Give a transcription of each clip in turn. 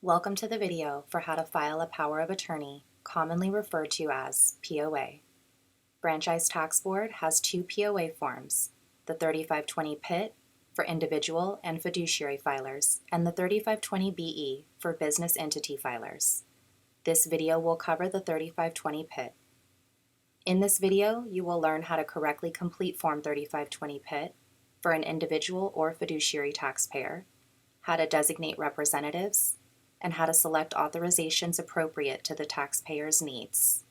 Welcome to the video for how to file a power of attorney, commonly referred to as POA. Franchise Tax Board has two POA forms, the 3520 PIT for individual and fiduciary filers, and the 3520 BE for business entity filers. This video will cover the 3520 PIT. In this video, you will learn how to correctly complete Form 3520 PIT for an individual or fiduciary taxpayer, how to designate representatives, and how to select authorizations appropriate to the taxpayer's needs.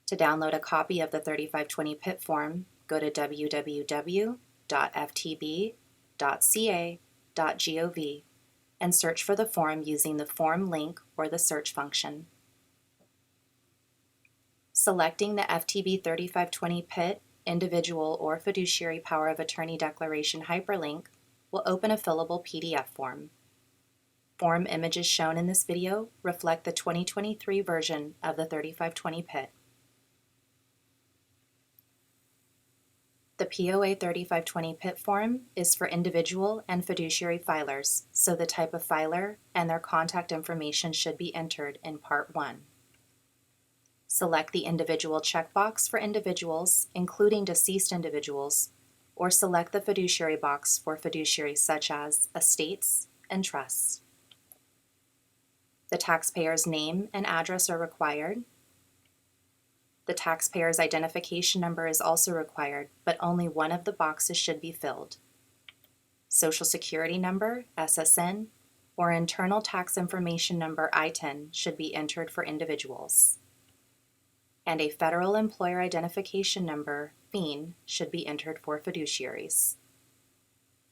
To download a copy of the 3520 PIT form, go to www.ftb.ca.gov and search for the form using the form link or the search function. Selecting the FTB 3520 PIT individual or fiduciary power of attorney declaration hyperlink will open a fillable PDF form. Form images shown in this video reflect the 2023 version of the 3520 PIT. The POA 3520 PIT form is for individual and fiduciary filers, so the type of filer and their contact information should be entered in Part 1. Select the individual checkbox for individuals, including deceased individuals, or select the fiduciary box for fiduciaries such as estates and trusts. The taxpayer's name and address are required. The taxpayer's identification number is also required, but only one of the boxes should be filled. Social Security number, SSN, or Internal Tax Information Number, ITIN, should be entered for individuals. And a Federal Employer Identification Number, FEIN, should be entered for fiduciaries.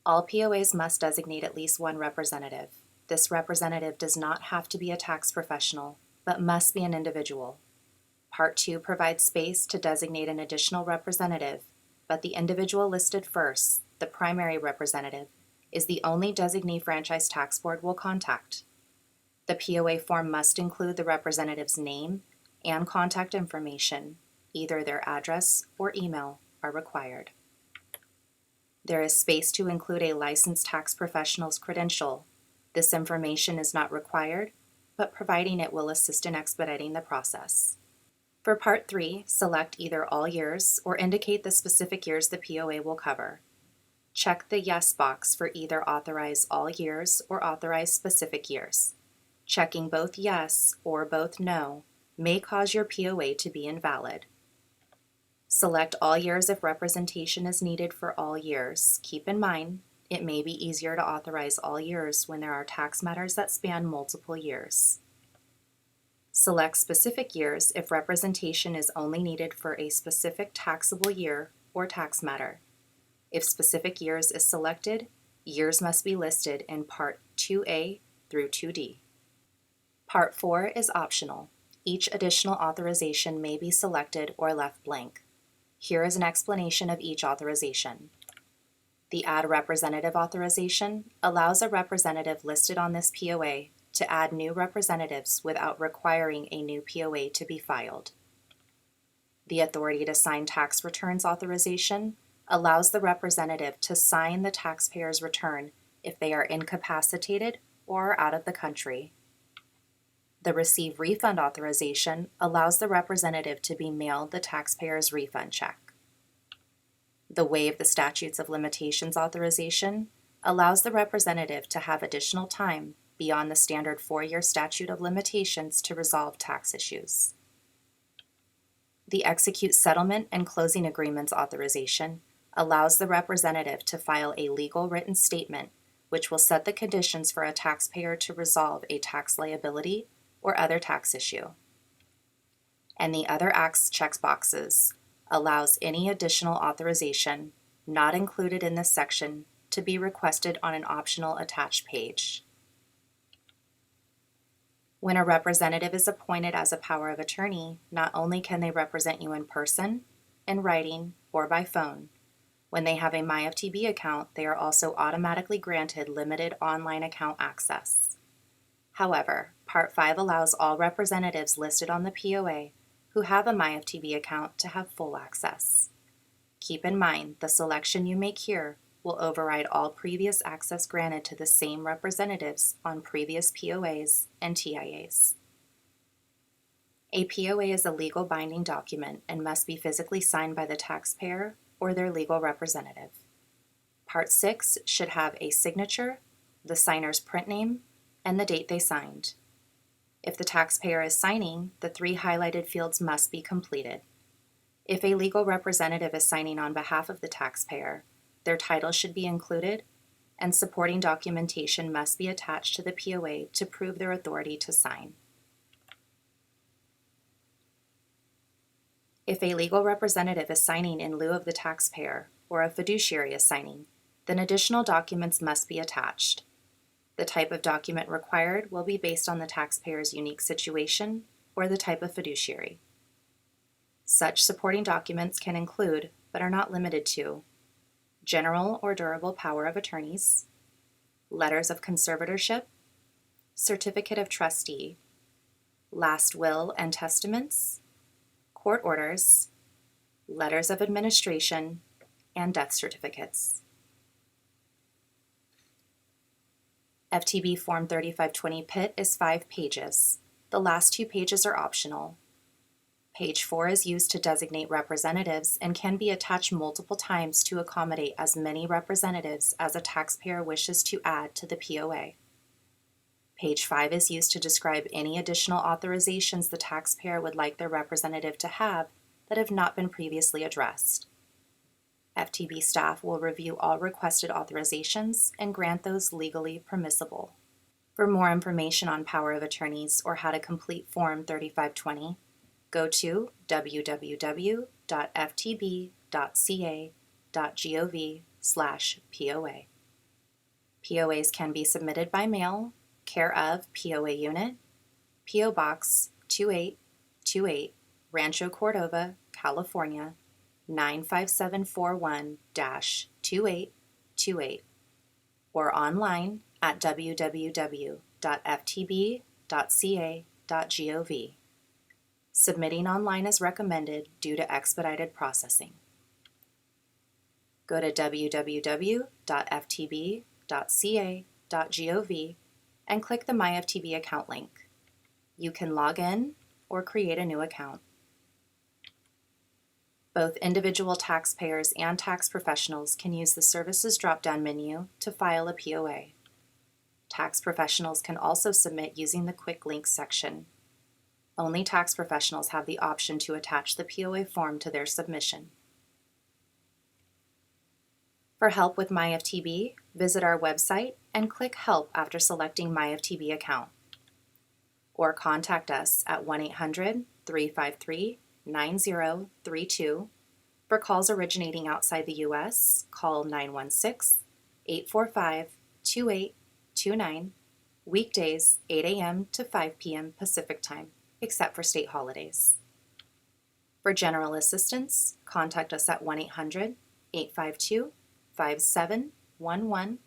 All POAs must designate at least one representative. This representative does not have to be a tax professional, but must be an individual. Part 2 provides space to designate an additional representative, but the individual listed first, the primary representative, is the only designee Franchise Tax Board will contact. The POA form must include the representative's name and contact information, either their address or email are required. There is space to include a licensed tax professional's credential. This information is not required, but providing it will assist in expediting the process. For Part 3, select either all years or indicate the specific years the POA will cover. Check the Yes box for either authorize all years or authorize specific years. Checking both Yes or both No may cause your POA to be invalid. Select all years if representation is needed for all years. Keep in mind, it may be easier to authorize all years when there are tax matters that span multiple years. Select specific years if representation is only needed for a specific taxable year or tax matter. If specific years is selected, years must be listed in Part 2A through 2D. Part 4 is optional. Each additional authorization may be selected or left blank. Here is an explanation of each authorization. The Add Representative authorization allows a representative listed on this POA to add new representatives without requiring a new POA to be filed. The Authority to Sign Tax Returns authorization allows the representative to sign the taxpayer's return if they are incapacitated or out of the country. The Receive Refund authorization allows the representative to be mailed the taxpayer's refund check. The Waive the Statutes of Limitations authorization allows the representative to have additional time beyond the standard 4-year statute of limitations to resolve tax issues. The Execute Settlement and Closing Agreements authorization allows the representative to file a legal written statement which will set the conditions for a taxpayer to resolve a tax liability or other tax issue. And the Other Acts checkboxes allows any additional authorization not included in this section to be requested on an optional attached page. When a representative is appointed as a power of attorney, not only can they represent you in person, in writing, or by phone. When they have a MyFTB account, they are also automatically granted limited online account access. However, Part 5 allows all representatives listed on the POA who have a MyFTB account to have full access. Keep in mind, the selection you make here will override all previous access granted to the same representatives on previous POAs and TIAs. A POA is a legal binding document and must be physically signed by the taxpayer or their legal representative. Part 6 should have a signature, the signer's print name, and the date they signed. If the taxpayer is signing, the 3 highlighted fields must be completed. If a legal representative is signing on behalf of the taxpayer, their title should be included, and supporting documentation must be attached to the POA to prove their authority to sign. If a legal representative is signing in lieu of the taxpayer, or a fiduciary is signing, then additional documents must be attached. The type of document required will be based on the taxpayer's unique situation or the type of fiduciary. Such supporting documents can include, but are not limited to, general or durable power of attorneys, letters of conservatorship, certificate of trustee, last will and testaments, court orders, letters of administration, and death certificates. FTB Form 3520 PIT is 5 pages. The last 2 pages are optional. Page 4 is used to designate representatives and can be attached multiple times to accommodate as many representatives as a taxpayer wishes to add to the POA. Page 5 is used to describe any additional authorizations the taxpayer would like their representative to have that have not been previously addressed. FTB staff will review all requested authorizations and grant those legally permissible. For more information on power of attorneys or how to complete Form 3520, go to www.ftb.ca.gov/POA. POAs can be submitted by mail, care of POA Unit, P.O. Box 2828, Rancho Cordova, California, 95741-2828, or online at www.ftb.ca.gov. Submitting online is recommended due to expedited processing. Go to www.ftb.ca.gov and click the MyFTB account link. You can log in or create a new account. Both individual taxpayers and tax professionals can use the Services drop-down menu to file a POA. Tax professionals can also submit using the Quick Links section. Only tax professionals have the option to attach the POA form to their submission. For help with MyFTB, visit our website and click Help after selecting MyFTB account. Or contact us at 1-800-353-9032. For calls originating outside the U.S., call 916-845-2829, weekdays 8 a.m. to 5 p.m. Pacific Time, except for state holidays. For general assistance, contact us at 1-800-852-5711.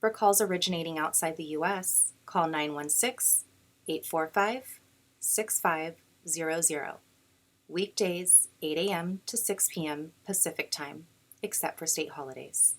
For calls originating outside the U.S., call 916-845-6500. Weekdays 8 a.m. to 6 p.m. Pacific Time, except for state holidays.